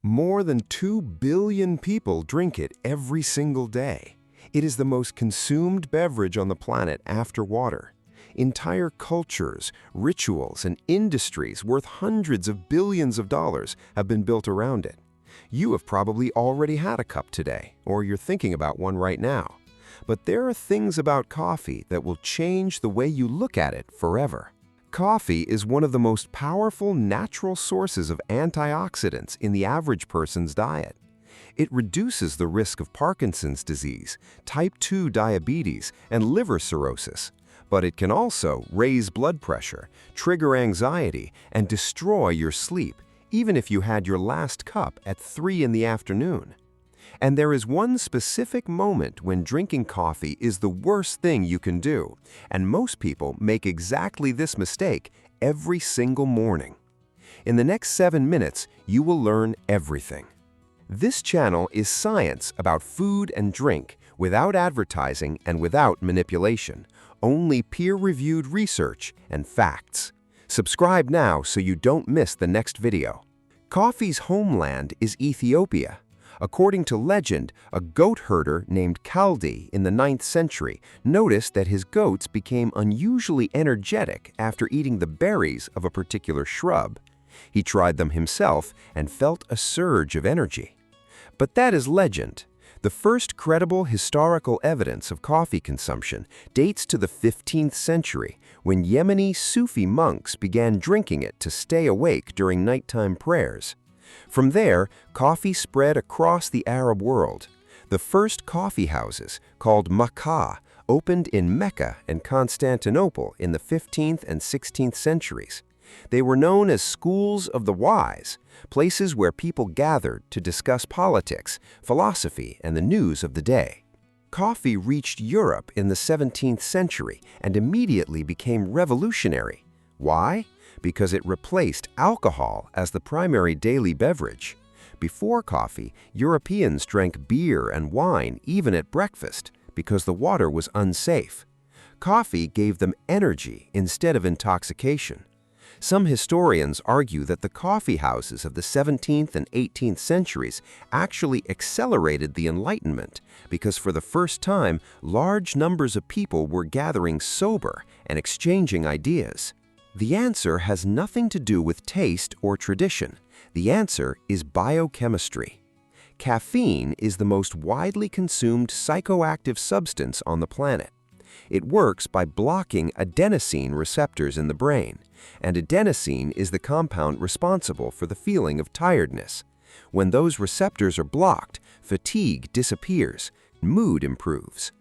More than 2 billion people drink it every single day. It is the most consumed beverage on the planet after water. Entire cultures, rituals, and industries worth hundreds of billions of dollars have been built around it. You have probably already had a cup today, or you're thinking about one right now. But there are things about coffee that will change the way you look at it forever. Coffee is one of the most powerful natural sources of antioxidants in the average person's diet. It reduces the risk of Parkinson's disease, type 2 diabetes, and liver cirrhosis. But it can also raise blood pressure, trigger anxiety, and destroy your sleep, even if you had your last cup at 3 in the afternoon. And there is one specific moment when drinking coffee is the worst thing you can do, and most people make exactly this mistake every single morning. In the next 7 minutes, you will learn everything. This channel is science about food and drink, without advertising and without manipulation, only peer-reviewed research and facts. Subscribe now so you don't miss the next video. Coffee's homeland is Ethiopia. According to legend, a goat herder named Kaldi in the 9th century noticed that his goats became unusually energetic after eating the berries of a particular shrub. He tried them himself and felt a surge of energy. But that is legend. The first credible historical evidence of coffee consumption dates to the 15th century, when Yemeni Sufi monks began drinking it to stay awake during nighttime prayers. From there, coffee spread across the Arab world. The first coffee houses, called Makkah, opened in Mecca and Constantinople in the 15th and 16th centuries. They were known as schools of the wise, places where people gathered to discuss politics, philosophy, and the news of the day. Coffee reached Europe in the 17th century and immediately became revolutionary. Why? Because it replaced alcohol as the primary daily beverage. Before coffee, Europeans drank beer and wine even at breakfast because the water was unsafe. Coffee gave them energy instead of intoxication. Some historians argue that the coffee houses of the 17th and 18th centuries actually accelerated the Enlightenment because for the first time, large numbers of people were gathering sober and exchanging ideas. The answer has nothing to do with taste or tradition. The answer is biochemistry. Caffeine is the most widely consumed psychoactive substance on the planet. It works by blocking adenosine receptors in the brain, and adenosine is the compound responsible for the feeling of tiredness. When those receptors are blocked, fatigue disappears, mood improves.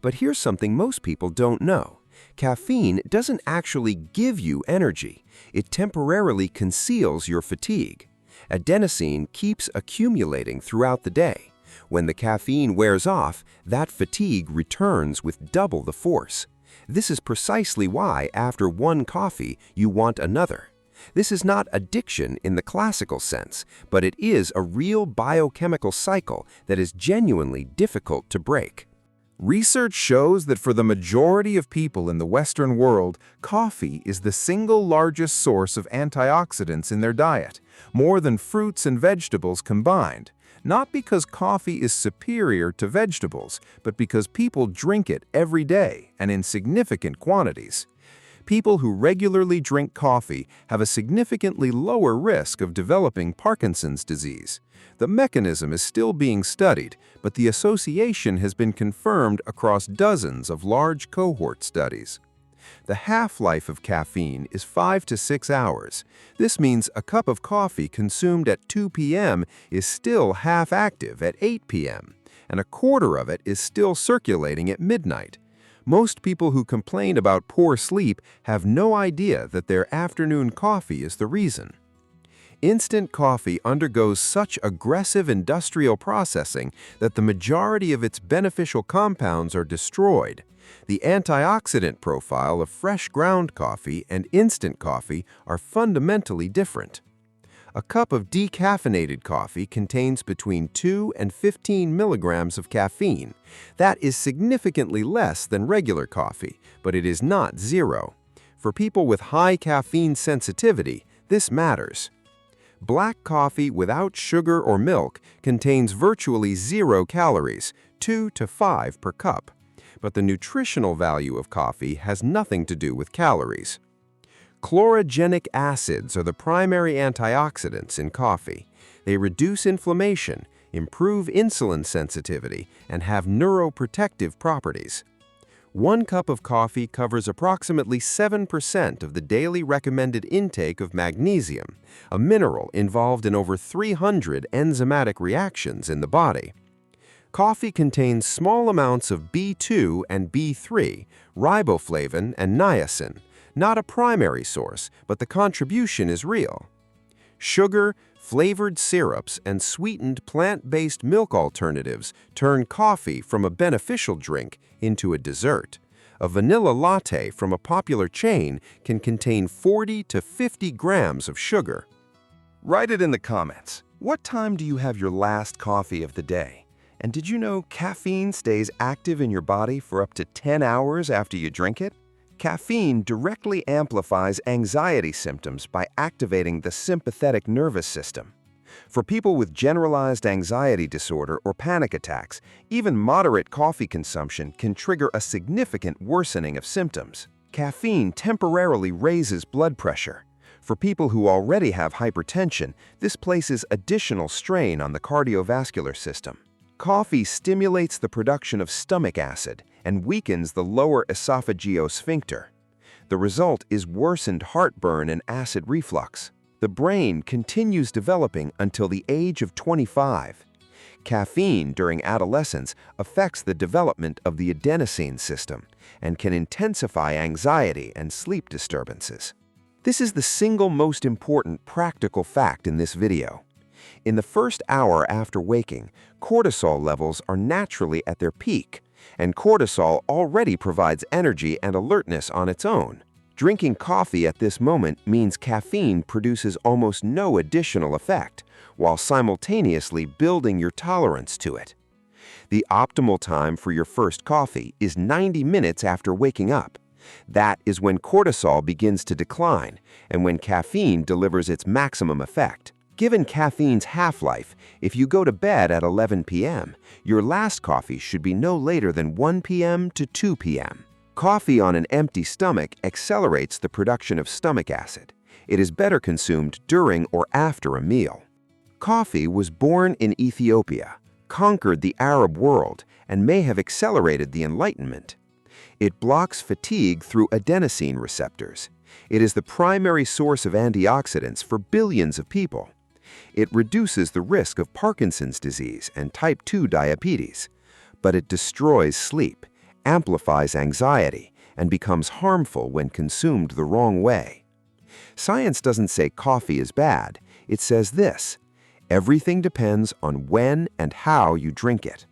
But here's something most people don't know. Caffeine doesn't actually give you energy. It temporarily conceals your fatigue. Adenosine keeps accumulating throughout the day. When the caffeine wears off, that fatigue returns with double the force. This is precisely why, after one coffee, you want another. This is not addiction in the classical sense, but it is a real biochemical cycle that is genuinely difficult to break. Research shows that for the majority of people in the Western world, coffee is the single largest source of antioxidants in their diet, more than fruits and vegetables combined. Not because coffee is superior to vegetables, but because people drink it every day and in significant quantities. People who regularly drink coffee have a significantly lower risk of developing Parkinson's disease. The mechanism is still being studied, but the association has been confirmed across dozens of large cohort studies. The half-life of caffeine is 5 to 6 hours. This means a cup of coffee consumed at 2 p.m. is still half active at 8 p.m., and a quarter of it is still circulating at midnight. Most people who complain about poor sleep have no idea that their afternoon coffee is the reason. Instant coffee undergoes such aggressive industrial processing that the majority of its beneficial compounds are destroyed. The antioxidant profile of fresh ground coffee and instant coffee are fundamentally different. A cup of decaffeinated coffee contains between 2 and 15 milligrams of caffeine. That is significantly less than regular coffee, but it is not zero. For people with high caffeine sensitivity, this matters. Black coffee without sugar or milk contains virtually 0 calories, 2 to 5 per cup. But the nutritional value of coffee has nothing to do with calories. Chlorogenic acids are the primary antioxidants in coffee. They reduce inflammation, improve insulin sensitivity, and have neuroprotective properties. 1 cup of coffee covers approximately 7% of the daily recommended intake of magnesium, a mineral involved in over 300 enzymatic reactions in the body. Coffee contains small amounts of B2 and B3, riboflavin and niacin, not a primary source, but the contribution is real. Sugar, flavored syrups, and sweetened plant-based milk alternatives turn coffee from a beneficial drink into a dessert. A vanilla latte from a popular chain can contain 40 to 50 grams of sugar. Write it in the comments. What time do you have your last coffee of the day? And did you know caffeine stays active in your body for up to 10 hours after you drink it? Caffeine directly amplifies anxiety symptoms by activating the sympathetic nervous system. For people with generalized anxiety disorder or panic attacks, even moderate coffee consumption can trigger a significant worsening of symptoms. Caffeine temporarily raises blood pressure. For people who already have hypertension, this places additional strain on the cardiovascular system. Coffee stimulates the production of stomach acid and weakens the lower esophageal sphincter. The result is worsened heartburn and acid reflux. The brain continues developing until the age of 25. Caffeine during adolescence affects the development of the adenosine system and can intensify anxiety and sleep disturbances. This is the single most important practical fact in this video. In the first hour after waking, cortisol levels are naturally at their peak, and cortisol already provides energy and alertness on its own. Drinking coffee at this moment means caffeine produces almost no additional effect, while simultaneously building your tolerance to it. The optimal time for your first coffee is 90 minutes after waking up. That is when cortisol begins to decline and when caffeine delivers its maximum effect. Given caffeine's half-life, if you go to bed at 11 p.m., your last coffee should be no later than 1 p.m. to 2 p.m. Coffee on an empty stomach accelerates the production of stomach acid. It is better consumed during or after a meal. Coffee was born in Ethiopia, conquered the Arab world, and may have accelerated the Enlightenment. It blocks fatigue through adenosine receptors. It is the primary source of antioxidants for billions of people. It reduces the risk of Parkinson's disease and type 2 diabetes, but it destroys sleep, amplifies anxiety, and becomes harmful when consumed the wrong way. Science doesn't say coffee is bad. It says this: everything depends on when and how you drink it.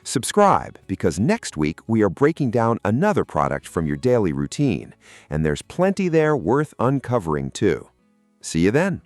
Subscribe, because next week we are breaking down another product from your daily routine, and there's plenty there worth uncovering too. See you then.